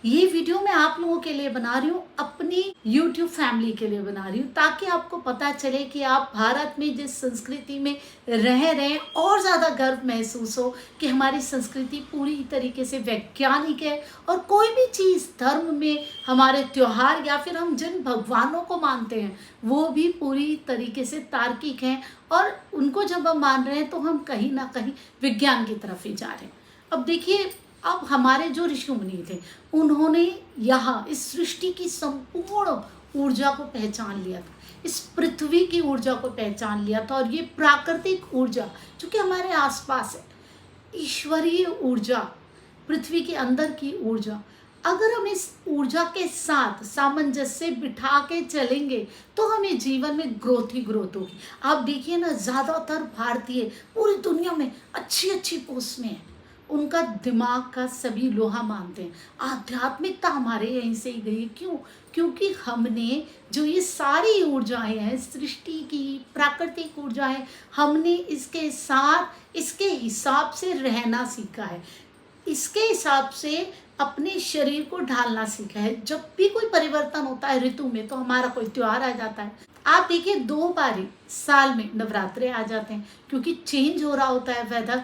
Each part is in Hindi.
ये वीडियो मैं आप लोगों के लिए बना रही हूँ, अपनी YouTube फैमिली के लिए बना रही हूँ, ताकि आपको पता चले कि आप भारत में जिस संस्कृति में रह रहे हैं और ज़्यादा गर्व महसूस हो कि हमारी संस्कृति पूरी तरीके से वैज्ञानिक है। और कोई भी चीज़ धर्म में, हमारे त्योहार या फिर हम जिन भगवानों को मानते हैं वो भी पूरी तरीके से तार्किक हैं। और उनको जब हम मान रहे हैं तो हम कहीं ना कहीं विज्ञान की तरफ ही जा रहे हैं। अब देखिए, अब हमारे जो ऋषि मुनि थे उन्होंने यहाँ इस सृष्टि की संपूर्ण ऊर्जा को पहचान लिया था, इस पृथ्वी की ऊर्जा को पहचान लिया था। और ये प्राकृतिक ऊर्जा जो कि हमारे आसपास है, ईश्वरीय ऊर्जा, पृथ्वी के अंदर की ऊर्जा, अगर हम इस ऊर्जा के साथ सामंजस्य बिठा के चलेंगे तो हमें जीवन में ग्रोथ ही ग्रोथ होगी। आप देखिए ना, ज़्यादातर भारतीय पूरी दुनिया में अच्छी अच्छी पोस्ट में है, उनका दिमाग का सभी लोहा मानते हैं। आध्यात्मिकता हमारे यहीं से ही गई। क्यों? क्योंकि हमने जो ये सारी ऊर्जाएं हैं, सृष्टि की प्राकृतिक ऊर्जाएं, हमने इसके साथ इसके हिसाब से रहना सीखा है, इसके हिसाब से अपने शरीर को ढालना सीखा है। जब भी कोई परिवर्तन होता है ऋतु में, तो हमारा कोई त्योहार आ जाता है। आप देखिए, 2 बार साल में नवरात्रे आ जाते हैं, क्योंकि चेंज हो रहा होता है वेदर।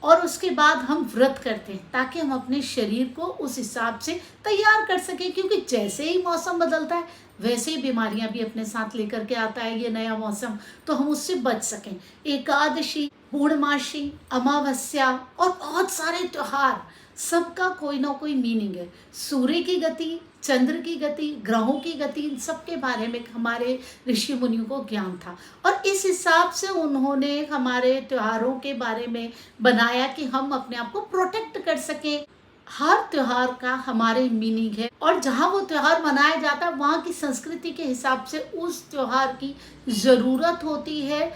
और उसके बाद हम व्रत करते हैं ताकि हम अपने शरीर को उस हिसाब से तैयार कर सकें, क्योंकि जैसे ही मौसम बदलता है वैसे ही बीमारियां भी अपने साथ लेकर के आता है ये नया मौसम, तो हम उससे बच सकें। एकादशी, पूर्णमासी, अमावस्या और बहुत सारे त्योहार, सबका कोई ना कोई मीनिंग है। सूर्य की गति, चंद्र की गति, ग्रहों की गति, इन सब के बारे में हमारे ऋषि मुनियों को ज्ञान था। और इस हिसाब से उन्होंने हमारे त्योहारों के बारे में बनाया कि हम अपने आप को प्रोटेक्ट कर सकें। हर त्योहार का हमारे मीनिंग है, और जहाँ वो त्योहार मनाया जाता है वहाँ की संस्कृति के हिसाब से उस त्योहार की ज़रूरत होती है,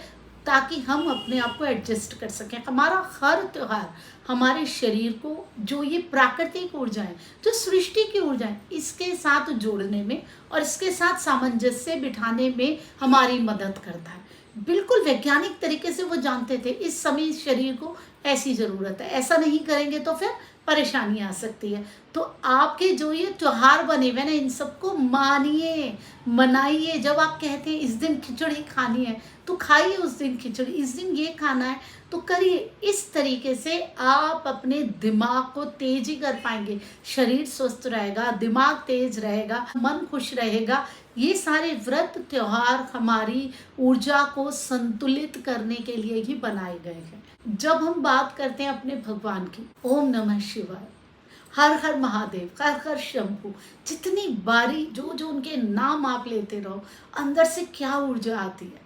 ताकि हम अपने आप को एडजस्ट कर सकें। हमारा हर त्योहार हमारे शरीर को, जो ये प्राकृतिक ऊर्जा है, जो सृष्टि की ऊर्जा है, इसके साथ जोड़ने में और इसके साथ सामंजस्य बिठाने में हमारी मदद करता है। बिल्कुल वैज्ञानिक तरीके से वो जानते थे इस समय शरीर को ऐसी ज़रूरत है, ऐसा नहीं करेंगे तो फिर परेशानी आ सकती है। तो आपके जो ये त्योहार बने हुए ना, इन सबको मानिए, मनाइए। जब आप कहते हैं इस दिन खिचड़ी खानी है तो खाइए उस दिन खिचड़ी, इस दिन ये खाना है तो करिए। इस तरीके से आप अपने दिमाग को तेज ही कर पाएंगे। शरीर स्वस्थ रहेगा, दिमाग तेज रहेगा, मन खुश रहेगा। ये सारे व्रत त्योहार हमारी ऊर्जा को संतुलित करने के लिए ही बनाए गए हैं। जब हम बात करते हैं अपने भगवान की, ओम नमः शिवाय, हर हर महादेव, हर हर शंभु, जितनी बारी जो जो उनके नाम आप लेते रहो, अंदर से क्या ऊर्जा आती है।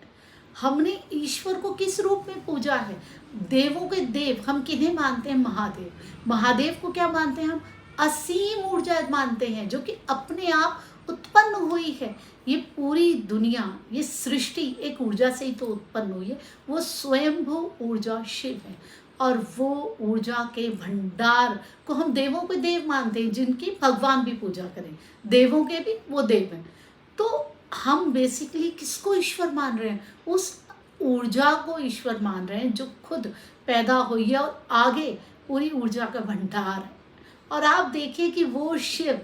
हमने ईश्वर को किस रूप में पूजा है? देवों के देव हम किन्हें मानते हैं? महादेव। महादेव को क्या मानते हैं हम? असीम ऊर्जा मानते हैं, जो कि अपने आप उत्पन्न हुई है। ये पूरी दुनिया, ये सृष्टि एक ऊर्जा से ही तो उत्पन्न हुई है। वो स्वयंभू ऊर्जा शिव है, और वो ऊर्जा के भंडार को हम देवों के देव मानते हैं, जिनकी भगवान भी पूजा करें, देवों के भी वो देव हैं। तो हम बेसिकली किसको ईश्वर मान रहे हैं? उस ऊर्जा को ईश्वर मान रहे हैं जो खुद पैदा हुई है और आगे पूरी ऊर्जा का भंडार है। और आप देखिए कि वो शिव,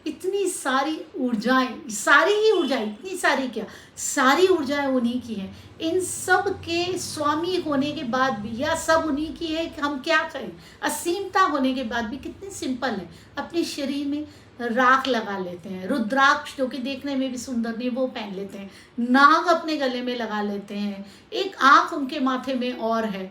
इतनी सारी ऊर्जाएं, सारी ही ऊर्जाएं, इतनी सारी क्या, सारी ऊर्जाएं उन्हीं की हैं। इन सब के स्वामी होने के बाद भी, या सब उन्हीं की है कि हम क्या करें, असीमता होने के बाद भी कितने सिंपल है। अपने शरीर में राख लगा लेते हैं, रुद्राक्ष जो कि देखने में भी सुंदर नहीं, वो पहन लेते हैं, नाग अपने गले में लगा लेते हैं, एक आँख उनके माथे में और है।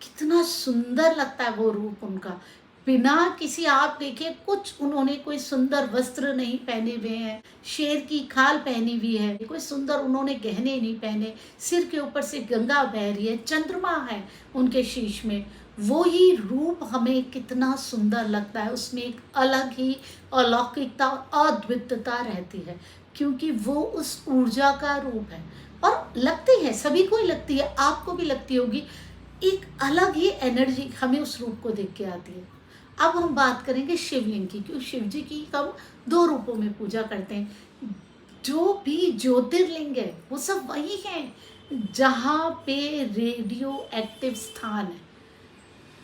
कितना सुंदर लगता है वो रूप उनका। बिना किसी, आप देखिए, कुछ उन्होंने कोई सुंदर वस्त्र नहीं पहने हुए हैं, शेर की खाल पहनी हुई है, कोई सुंदर उन्होंने गहने नहीं पहने, सिर के ऊपर से गंगा बह रही है, चंद्रमा है उनके शीश में। वो ही रूप हमें कितना सुंदर लगता है, उसमें एक अलग ही अलौकिकता, अद्वितीयता रहती है, क्योंकि वो उस ऊर्जा का रूप है। और लगती है, सभी को ही लगती है, आपको भी लगती होगी, एक अलग ही एनर्जी हमें उस रूप को देख के आती है। अब हम बात करेंगे शिवलिंग की, क्योंकि शिव जी की हम 2 रूपों में पूजा करते हैं। जो भी ज्योतिर्लिंग है वो सब वही हैं जहाँ पे रेडियो एक्टिव स्थान है,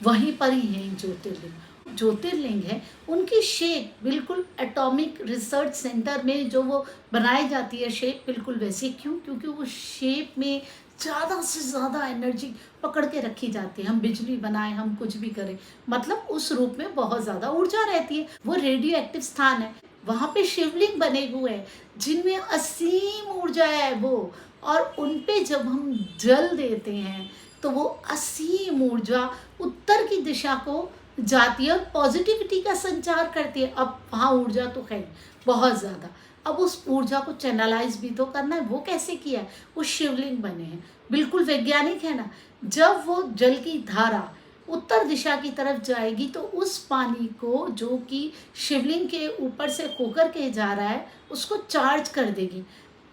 वहीं पर ही है ज्योतिर्लिंग। ज्योतिर्लिंग है उनकी शेप बिल्कुल एटॉमिक रिसर्च सेंटर में जो वो बनाई जाती है शेप बिल्कुल वैसी, क्यों? क्योंकि वो शेप में ज़्यादा से ज़्यादा एनर्जी पकड़ के रखी जाती है। हम बिजली बनाएं, हम कुछ भी करें, मतलब उस रूप में बहुत ज़्यादा ऊर्जा रहती है। वो रेडियो एक्टिव स्थान है, वहाँ पे शिवलिंग बने हुए हैं जिनमें असीम ऊर्जा है वो, और उन पे जब हम जल देते हैं तो वो असीम ऊर्जा उत्तर की दिशा को जाती है और पॉजिटिविटी का संचार करती है। अब वहाँ ऊर्जा तो है बहुत ज़्यादा, अब उस ऊर्जा को चैनलाइज भी तो करना है। वो कैसे किया है? वो शिवलिंग बने हैं, बिल्कुल वैज्ञानिक है ना। जब वो जल की धारा उत्तर दिशा की तरफ जाएगी तो उस पानी को, जो कि शिवलिंग के ऊपर से होकर के जा रहा है, उसको चार्ज कर देगी।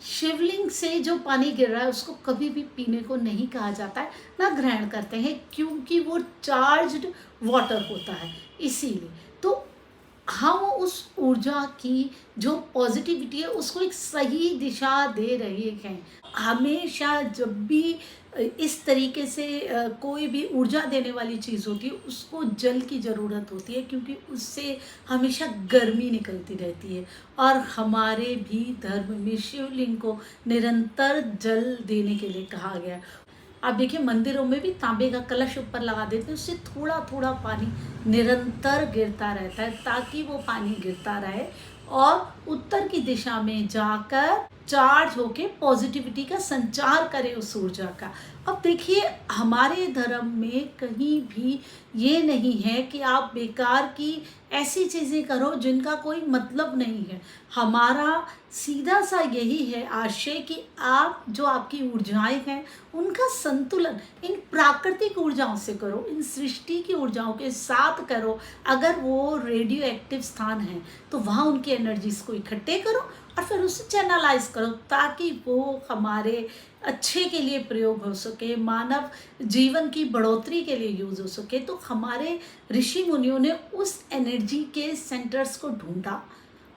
शिवलिंग से जो पानी गिर रहा है उसको कभी भी पीने को नहीं कहा जाता है, ना ग्रहण करते हैं, क्योंकि वो चार्ज्ड वाटर होता है इसीलिए। तो हम उस ऊर्जा की जो पॉजिटिविटी है उसको एक सही दिशा दे रहे हैं। हमेशा जब भी इस तरीके से कोई भी ऊर्जा देने वाली चीज़ होती है उसको जल की ज़रूरत होती है, क्योंकि उससे हमेशा गर्मी निकलती रहती है। और हमारे भी धर्म में शिवलिंग को निरंतर जल देने के लिए कहा गया है। आप देखिए मंदिरों में भी तांबे का कलश ऊपर लगा देते हैं, उससे थोड़ा थोड़ा पानी निरंतर गिरता रहता है ताकि वो पानी गिरता रहे और उत्तर की दिशा में जाकर चार्ज होके पॉजिटिविटी का संचार करे उस ऊर्जा का। अब देखिए हमारे धर्म में कहीं भी ये नहीं है कि आप बेकार की ऐसी चीज़ें करो जिनका कोई मतलब नहीं है। हमारा सीधा सा यही है आशय कि आप जो आपकी ऊर्जाएं हैं उनका संतुलन इन प्राकृतिक ऊर्जाओं से करो, इन सृष्टि की ऊर्जाओं के साथ करो। अगर वो रेडियो एक्टिव स्थान है तो वहाँ उनकी एनर्जीज को इकट्ठे करो और फिर उसे चैनलाइज करो ताकि वो हमारे अच्छे के लिए प्रयोग हो सके, मानव जीवन की बढ़ोतरी के लिए यूज़ हो सके। तो हमारे ऋषि मुनियों ने उस एनर्जी के सेंटर्स को ढूंढा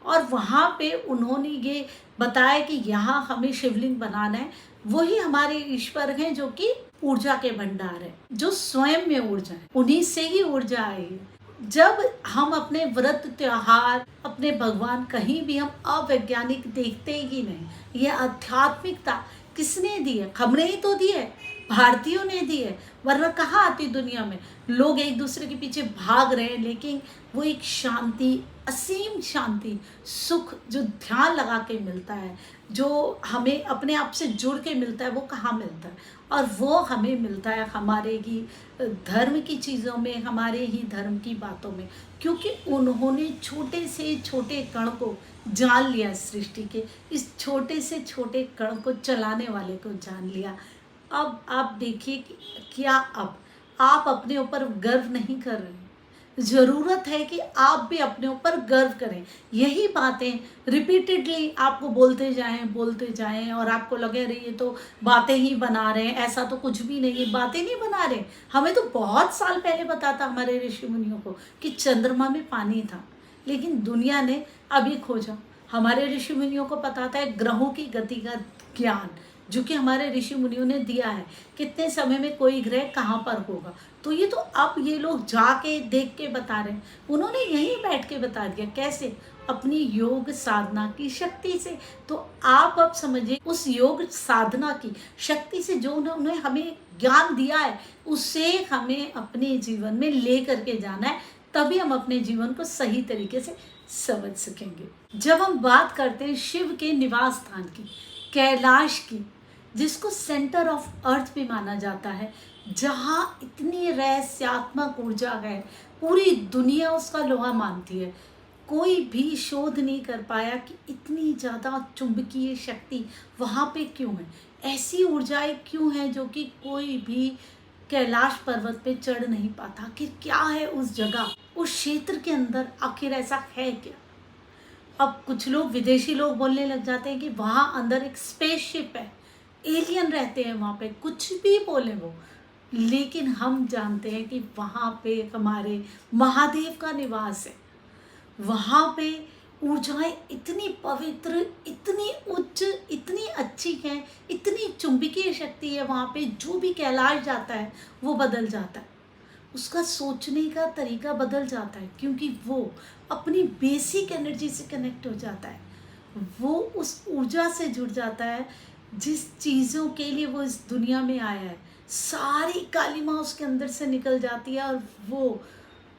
और वहाँ पे उन्होंने ये बताया कि यहाँ हमें शिवलिंग बनाना है। वही हमारे ईश्वर हैं जो कि ऊर्जा के भंडार है, जो स्वयं में ऊर्जा है, उन्हीं से ही ऊर्जा आई है। जब हम अपने व्रत त्योहार, अपने भगवान, कहीं भी हम अवैज्ञानिक देखते ही नहीं। ये आध्यात्मिकता किसने दी है? हमने ही तो दी है, भारतीयों ने दी है, वरना कहाँ आती दुनिया में। लोग एक दूसरे के पीछे भाग रहे हैं, लेकिन वो एक शांति, असीम शांति, सुख जो ध्यान लगा के मिलता है, जो हमें अपने आप से जुड़ के मिलता है, वो कहाँ मिलता है? और वो हमें मिलता है हमारे ही धर्म की चीज़ों में, हमारे ही धर्म की बातों में, क्योंकि उन्होंने छोटे से छोटे कण को जान लिया, सृष्टि के इस छोटे से छोटे कण को चलाने वाले को जान लिया। अब आप देखिए कि क्या अब आप अपने ऊपर गर्व नहीं कर रहे हैं? ज़रूरत है कि आप भी अपने ऊपर गर्व करें। यही बातें रिपीटेडली आपको बोलते जाएं और आपको लगे अरे ये तो बातें ही बना रहे हैं, ऐसा तो कुछ भी नहीं है। बातें नहीं बना रहे, हमें तो बहुत साल पहले बताता हमारे ऋषि मुनियों को कि चंद्रमा में पानी था, लेकिन दुनिया ने अभी खोजा। हमारे ऋषि मुनियों को बताता है ग्रहों की गति का ज्ञान, जो कि हमारे ऋषि मुनियों ने दिया है, कितने समय में कोई ग्रह कहाँ पर होगा। तो ये तो अब ये लोग जाके देख के बता रहे हैं, उन्होंने यहीं बैठ के बता दिया। कैसे? अपनी योग साधना की शक्ति से। तो आप अब समझिए उस योग साधना की शक्ति से जो उन्होंने हमें ज्ञान दिया है, उससे हमें अपने जीवन में ले करके जाना है, तभी हम अपने जीवन को सही तरीके से समझ सकेंगे। जब हम बात करते हैं शिव के निवास स्थान की, कैलाश की, जिसको सेंटर ऑफ अर्थ भी माना जाता है, जहाँ इतनी रहस्यात्मक ऊर्जा है, पूरी दुनिया उसका लोहा मानती है। कोई भी शोध नहीं कर पाया कि इतनी ज़्यादा चुंबकीय शक्ति वहाँ पे क्यों है, ऐसी ऊर्जाएं क्यों हैं जो कि कोई भी कैलाश पर्वत पे चढ़ नहीं पाता। आखिर क्या है उस जगह, उस क्षेत्र के अंदर, आखिर ऐसा है क्या? अब कुछ लोग, विदेशी लोग बोलने लग जाते हैं कि वहाँ अंदर एक स्पेसशिप है, एलियन रहते हैं वहाँ पे, कुछ भी बोले वो। लेकिन हम जानते हैं कि वहाँ पे हमारे महादेव का निवास है। वहाँ पे ऊर्जाएं इतनी पवित्र, इतनी उच्च, इतनी अच्छी हैं, इतनी चुंबकीय शक्ति है वहाँ पे, जो भी कैलाश जाता है वो बदल जाता है। उसका सोचने का तरीका बदल जाता है, क्योंकि वो अपनी बेसिक एनर्जी से कनेक्ट हो जाता है। वो उस ऊर्जा से जुड़ जाता है जिस चीज़ों के लिए वो इस दुनिया में आया है। सारी कालिमा उसके अंदर से निकल जाती है और वो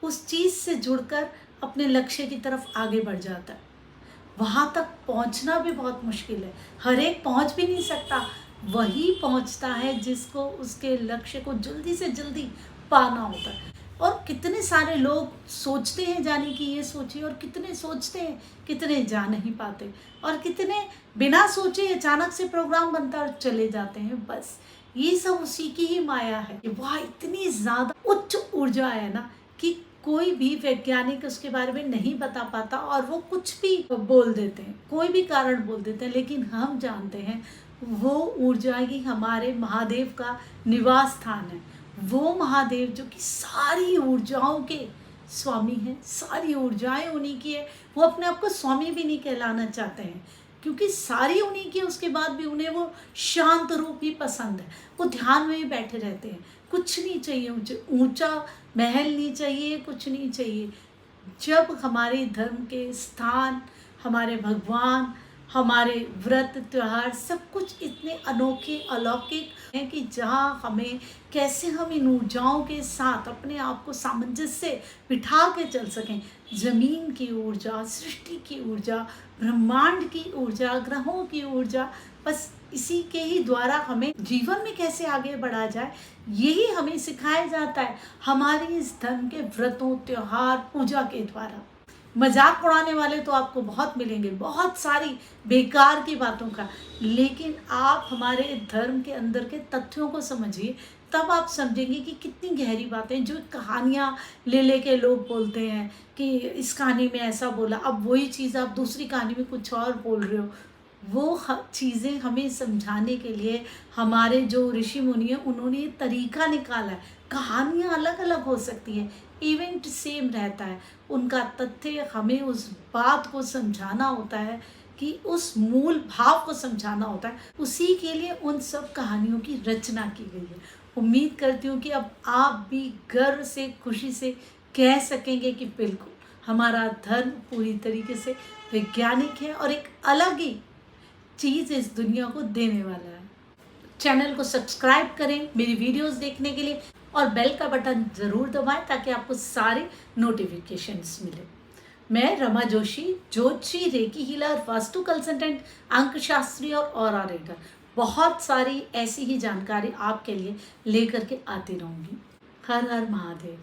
उस चीज़ से जुड़कर अपने लक्ष्य की तरफ आगे बढ़ जाता है। वहाँ तक पहुँचना भी बहुत मुश्किल है, हर एक पहुँच भी नहीं सकता। वही पहुँचता है जिसको उसके लक्ष्य को जल्दी से जल्दी पाना होता है। और कितने सारे लोग सोचते हैं जाने की ये सोचिए, और कितने सोचते हैं, कितने जा नहीं पाते, और कितने बिना सोचे अचानक से प्रोग्राम बनता और चले जाते हैं। बस ये सब उसी की ही माया है। वह इतनी ज़्यादा उच्च ऊर्जा है ना कि कोई भी वैज्ञानिक उसके बारे में नहीं बता पाता, और वो कुछ भी बोल देते हैं, कोई भी कारण बोल देते हैं, लेकिन हम जानते हैं वो ऊर्जा ही हमारे महादेव का निवास स्थान है। वो महादेव जो कि सारी ऊर्जाओं के स्वामी हैं, सारी ऊर्जाएं उन्हीं की है। वो अपने आप को स्वामी भी नहीं कहलाना चाहते हैं, क्योंकि सारी उन्हीं की, उसके बाद भी उन्हें वो शांत रूप ही पसंद है। वो ध्यान में ही बैठे रहते हैं, कुछ नहीं चाहिए, ऊंचा महल नहीं चाहिए, कुछ नहीं चाहिए। जब हमारे धर्म के स्थान, हमारे भगवान, हमारे व्रत त्योहार सब कुछ इतने अनोखे अलौकिक हैं कि जहाँ हमें कैसे हम इन ऊर्जाओं के साथ अपने आप को सामंजस्य से बिठा के चल सकें। जमीन की ऊर्जा, सृष्टि की ऊर्जा, ब्रह्मांड की ऊर्जा, ग्रहों की ऊर्जा, बस इसी के ही द्वारा हमें जीवन में कैसे आगे बढ़ा जाए, यही हमें सिखाया जाता है हमारे इस धर्म के व्रतों, त्योहार, पूजा के द्वारा। मजाक उड़ाने वाले तो आपको बहुत मिलेंगे, बहुत सारी बेकार की बातों का, लेकिन आप हमारे धर्म के अंदर के तथ्यों को समझिए, तब आप समझेंगे कि कितनी गहरी बातें जो कहानियाँ ले के लोग बोलते हैं कि इस कहानी में ऐसा बोला, अब वही चीज़ आप दूसरी कहानी में कुछ और बोल रहे हो। वो चीज़ें हमें समझाने के लिए हमारे जो ऋषि मुनि हैं उन्होंने ये तरीका निकाला है। कहानियाँ अलग अलग हो सकती हैं, इवेंट सेम रहता है, उनका तथ्य हमें उस बात को समझाना होता है कि उस मूल भाव को समझाना होता है। उसी के लिए उन सब कहानियों की रचना की गई है। उम्मीद करती हूँ कि अब आप भी गर्व से, खुशी से कह सकेंगे कि बिल्कुल हमारा धर्म पूरी तरीके से वैज्ञानिक है और एक अलग ही चीज़ इस दुनिया को देने वाला है। चैनल को सब्सक्राइब करें मेरी वीडियोस देखने के लिए, और बेल का बटन ज़रूर दबाएं ताकि आपको सारे नोटिफिकेशंस मिले। मैं रमा जोशी, ज्योतिषी, रेकी हीलर, वास्तु कंसल्टेंट, अंक शास्त्री और ऑरा रीडर, बहुत सारी ऐसी ही जानकारी आपके लिए लेकर के आती रहूँगी। हर हर महादेव।